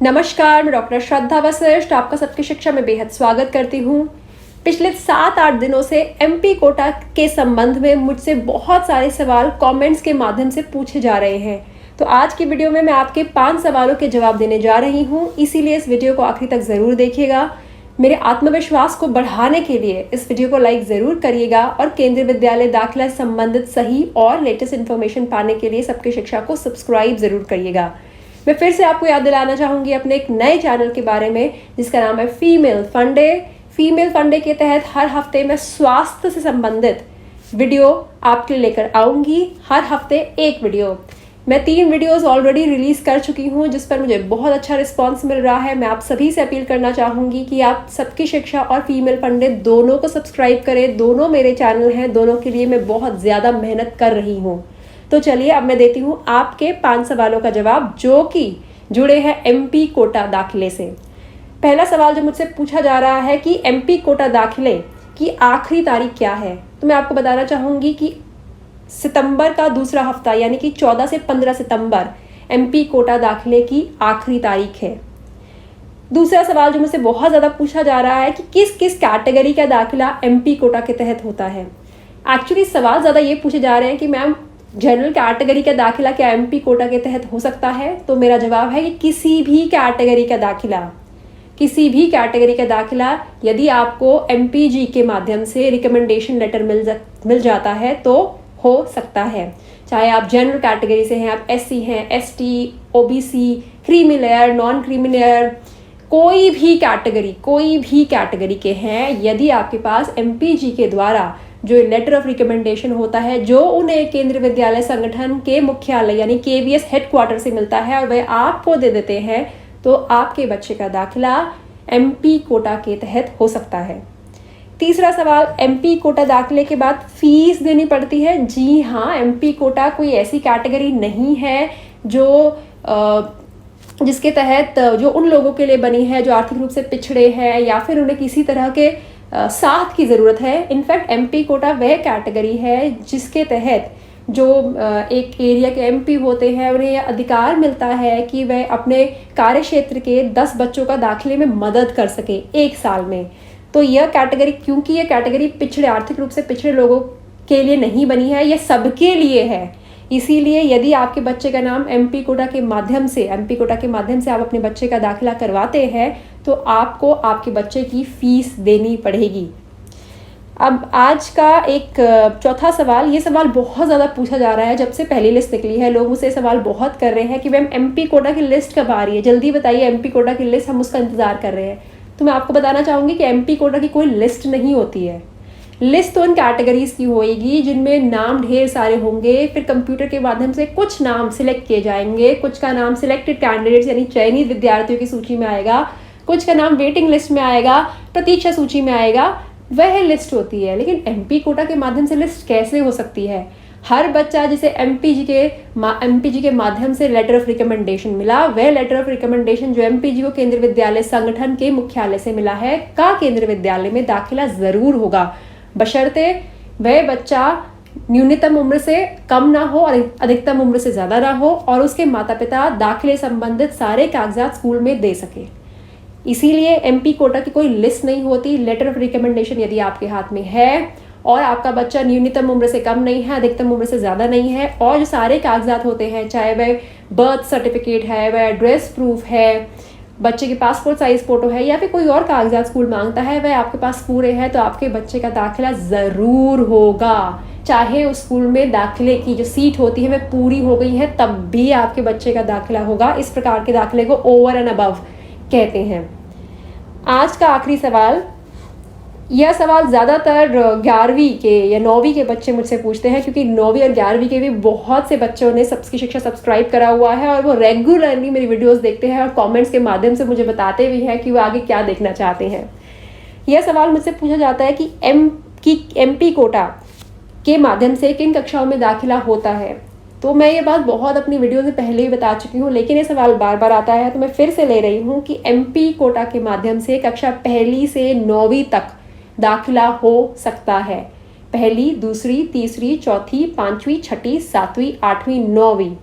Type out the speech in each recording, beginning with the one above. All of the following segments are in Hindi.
नमस्कार, मैं डॉक्टर श्रद्धा वशिष्ठ आपका सबकी शिक्षा में बेहद स्वागत करती हूँ। पिछले 7-8 दिनों से एमपी कोटा के संबंध में मुझसे बहुत सारे सवाल कमेंट्स के माध्यम से पूछे जा रहे हैं। तो आज की वीडियो में मैं आपके 5 सवालों के जवाब देने जा रही हूँ, इसीलिए इस वीडियो को आखिर तक ज़रूर देखिएगा। मेरे आत्मविश्वास को बढ़ाने के लिए इस वीडियो को लाइक ज़रूर करिएगा और केंद्रीय विद्यालय दाखिला से संबंधित सही और लेटेस्ट इन्फॉर्मेशन पाने के लिए सबकी शिक्षा को सब्सक्राइब ज़रूर करिएगा। मैं फिर से आपको याद दिलाना चाहूँगी अपने एक नए चैनल के बारे में जिसका नाम है फीमेल फंडे। फीमेल फंडे के तहत हर हफ्ते मैं स्वास्थ्य से संबंधित वीडियो आपके लिए लेकर आऊँगी। हर हफ्ते एक वीडियो। मैं 3 वीडियोस ऑलरेडी रिलीज़ कर चुकी हूँ जिस पर मुझे बहुत अच्छा रिस्पांस मिल रहा है। मैं आप सभी से अपील करना चाहूँगी कि आप सबकी शिक्षा और फीमेल फंडे दोनों को सब्सक्राइब करें। दोनों मेरे चैनल हैं, दोनों के लिए मैं बहुत ज़्यादा मेहनत कर रही हूँ। तो चलिए अब मैं देती हूँ आपके 5 सवालों का जवाब जो कि जुड़े हैं एमपी कोटा दाखिले से। पहला सवाल जो मुझसे पूछा जा रहा है कि एमपी कोटा दाखिले की आखिरी तारीख क्या है, तो मैं आपको बताना चाहूँगी कि सितंबर का दूसरा हफ्ता यानी कि 14 से 15 सितंबर एमपी कोटा दाखिले की आखिरी तारीख है। दूसरा सवाल जो मुझसे बहुत ज़्यादा पूछा जा रहा है कि किस किस कैटेगरी का दाखिला एमपी कोटा के तहत होता है। एक्चुअली सवाल ज़्यादा ये पूछे जा रहे हैं कि मैम जनरल कैटेगरी का दाखिला क्या एमपी कोटा के तहत हो सकता है, तो मेरा जवाब है कि किसी भी कैटेगरी का दाखिला यदि आपको एमपीजी के माध्यम से रिकमेंडेशन लेटर मिल जाता है तो हो सकता है। चाहे आप जनरल कैटेगरी से हैं, आप एससी हैं, ST, OBC, creamy layer, non creamy layer, कोई भी कैटेगरी के हैं, यदि आपके पास एमपीजी के द्वारा जो लेटर ऑफ रिकमेंडेशन होता है जो उन्हें केंद्रीय विद्यालय संगठन के मुख्यालय यानी केवीएस हेडक्वार्टर से मिलता है और वह आपको दे देते हैं, तो आपके बच्चे का दाखिला एमपी कोटा के तहत हो सकता है। तीसरा सवाल, एमपी कोटा दाखिले के बाद फीस देनी पड़ती है। जी हाँ, एमपी कोटा कोई ऐसी कैटेगरी नहीं है जो जिसके तहत जो उन लोगों के लिए बनी है जो आर्थिक रूप से पिछड़े हैं या फिर उन्हें किसी तरह के साथ की ज़रूरत है। इनफैक्ट एमपी कोटा वह कैटेगरी है जिसके तहत जो एक एरिया के एमपी होते हैं उन्हें यह अधिकार मिलता है कि वह अपने कार्य क्षेत्र के 10 बच्चों का दाखिले में मदद कर सके 1 साल में। तो यह कैटेगरी, क्योंकि यह कैटेगरी आर्थिक रूप से पिछड़े लोगों के लिए नहीं बनी है, यह सबके लिए है। इसीलिए यदि आपके बच्चे का नाम एमपी कोटा के माध्यम से आप अपने बच्चे का दाखिला करवाते हैं तो आपको आपके बच्चे की फीस देनी पड़ेगी। अब आज का एक चौथा सवाल, ये सवाल बहुत ज़्यादा पूछा जा रहा है जब से पहली लिस्ट निकली है। लोग मुझसे सवाल बहुत कर रहे हैं कि मैम एमपी कोटा की लिस्ट कब आ रही है, जल्दी बताइए एमपी कोटा की लिस्ट, हम उसका इंतज़ार कर रहे हैं। तो मैं आपको बताना चाहूँगी कि एमपी कोटा की कोई लिस्ट नहीं होती है। लिस्ट तो उन कैटेगरीज की होएगी जिनमें नाम ढेर सारे होंगे, फिर कंप्यूटर के माध्यम से कुछ नाम सिलेक्ट किए जाएंगे, कुछ का नाम सिलेक्टेड कैंडिडेट्स यानी चयनित विद्यार्थियों की सूची में आएगा, कुछ का नाम वेटिंग लिस्ट में आएगा, प्रतीक्षा सूची में आएगा, वह लिस्ट होती है। लेकिन एमपी कोटा के माध्यम से लिस्ट कैसे हो सकती है? हर बच्चा जिसे एमपीजी के माध्यम से लेटर ऑफ रिकमेंडेशन मिला, वह लेटर ऑफ रिकमेंडेशन जो एमपीजी को केंद्रीय विद्यालय संगठन के मुख्यालय से मिला है का केंद्रीय विद्यालय में दाखिला ज़रूर होगा, बशर्ते वह बच्चा न्यूनतम उम्र से कम ना हो और अधिकतम उम्र से ज़्यादा ना हो और उसके माता पिता दाखिले संबंधित सारे कागजात स्कूल में दे सके। इसीलिए एमपी कोटा की कोई लिस्ट नहीं होती। लेटर ऑफ रिकमेंडेशन यदि आपके हाथ में है और आपका बच्चा न्यूनतम उम्र से कम नहीं है, अधिकतम उम्र से ज़्यादा नहीं है और जो सारे कागजात होते हैं, चाहे वह बर्थ सर्टिफिकेट है, वह एड्रेस प्रूफ है, बच्चे के पासपोर्ट साइज फोटो है या फिर कोई और कागजात स्कूल मांगता है, वह आपके पास पूरे हैं, तो आपके बच्चे का दाखिला ज़रूर होगा। चाहे उस स्कूल में दाखिले की जो सीट होती है वह पूरी हो गई है तब भी आपके बच्चे का दाखिला होगा। इस प्रकार के दाखिले को ओवर एंड अबव कहते हैं। आज का आखिरी सवाल, यह सवाल ज़्यादातर 11वीं के या 9वीं के बच्चे मुझसे पूछते हैं क्योंकि 9वीं और 11वीं के भी बहुत से बच्चों ने सबकी शिक्षा सब्सक्राइब करा हुआ है और वो रेगुलरली मेरी वीडियोस देखते हैं और कमेंट्स के माध्यम से मुझे बताते भी हैं कि वो आगे क्या देखना चाहते हैं। यह सवाल मुझसे पूछा जाता है कि एमपी कोटा के माध्यम से किन कक्षाओं में दाखिला होता है। तो मैं ये बात बहुत अपनी वीडियो से पहले ही बता चुकी हूँ, लेकिन ये सवाल बार बार आता है तो मैं फिर से ले रही हूँ कि एमपी कोटा के माध्यम से कक्षा 1 से 9वीं तक दाखिला हो सकता है। 1, 2, 3, 4, 5, 6, 7, 8, 9वीं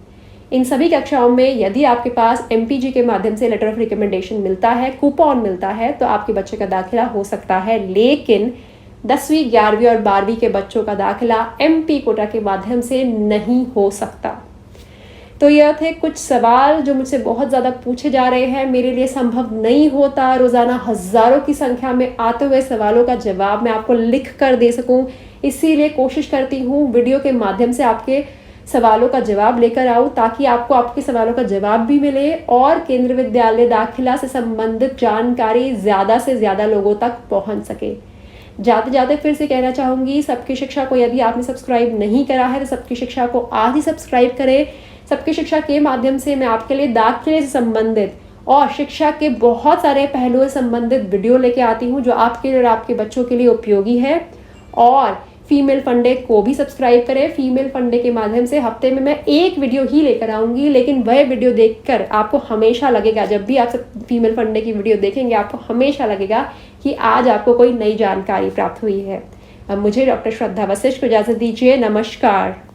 इन सभी कक्षाओं में यदि आपके पास MPG के माध्यम से लेटर ऑफ रिकमेंडेशन मिलता है, कूपन मिलता है, तो आपके बच्चे का दाखिला हो सकता है। लेकिन 10वीं, 11वीं और 12वीं के बच्चों का दाखिला MP कोटा के माध्यम से नहीं हो सकता। तो यह थे कुछ सवाल जो मुझसे बहुत ज़्यादा पूछे जा रहे हैं। मेरे लिए संभव नहीं होता रोज़ाना हज़ारों की संख्या में आते हुए सवालों का जवाब मैं आपको लिख कर दे सकूं, इसीलिए कोशिश करती हूं वीडियो के माध्यम से आपके सवालों का जवाब लेकर आऊं, ताकि आपको आपके सवालों का जवाब भी मिले और केंद्रीय विद्यालय दाखिला से संबंधित जानकारी ज़्यादा से ज़्यादा लोगों तक पहुँच सके। जाते जाते फिर से कहना चाहूँगी, सबकी शिक्षा को यदि आपने सब्सक्राइब नहीं करा है तो सबकी शिक्षा को आज ही सब्सक्राइब करें। सबकी शिक्षा के माध्यम से मैं आपके लिए दाखिले से संबंधित और शिक्षा के बहुत सारे पहलुओं से संबंधित वीडियो लेके आती हूँ जो आपके लिए और आपके बच्चों के लिए उपयोगी है। और फीमेल फंडे को भी सब्सक्राइब करें। फीमेल फंडे के माध्यम से हफ्ते में मैं एक वीडियो ही लेकर आऊँगी, लेकिन वह वीडियो देखकर आपको हमेशा लगेगा, जब भी आप फीमेल फंडे की वीडियो देखेंगे आपको हमेशा लगेगा कि आज आपको कोई नई जानकारी प्राप्त हुई है। अब मुझे डॉक्टर श्रद्धा वशिष्ठ को इजाज़त दीजिए। नमस्कार।